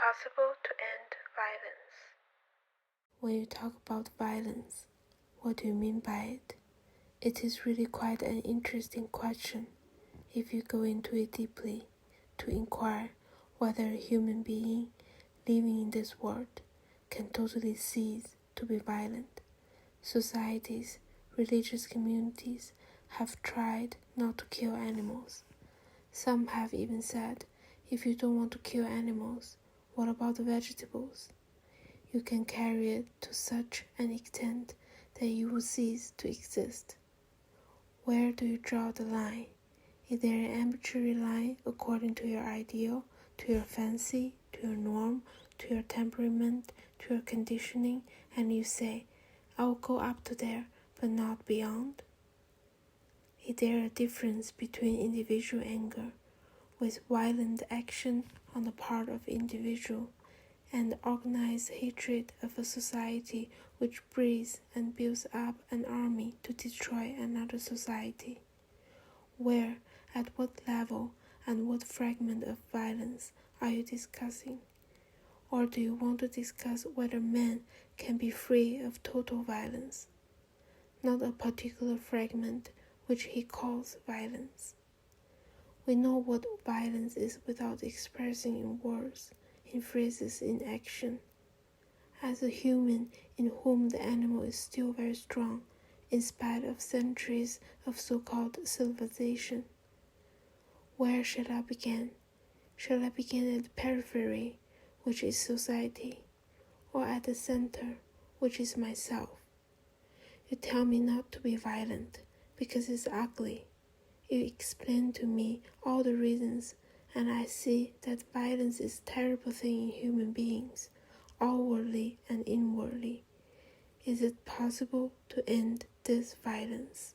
possible to end violence? When you talk about violence, what do you mean by it? It is really quite an interesting question if you go into it deeply to inquire whether a human being living in this world can totally cease to be violent. Societies, religious communities have tried not to kill animals. Some have even said, if you don't want to kill animals, what about the vegetables? You can carry it to such an extent that you will cease to exist. Where do you draw the line? Is there an arbitrary line according to your ideal, to your fancy, to your norm, to your temperament, to your conditioning, and you say, I will go up to there, but not beyond? Is there a difference between individual anger, with violent action on the part of individual, and organized hatred of a society which breeds and builds up an army to destroy another society? Where, at what level, and what fragment of violence are you discussing? Or do you want to discuss whether man can be free of total violence, not a particular fragment which he calls violence? We know what violence is without expressing in words, in phrases, in action. As a human in whom the animal is still very strong, in spite of centuries of so-called civilization, where shall I begin? Shall I begin at the periphery, which is society, or at the center, which is myself? You tell me not to be violent, because it's ugly. You explain to me all the reasons, and I see that violence is a terrible thing in human beings, outwardly and inwardly. Is it possible to end this violence?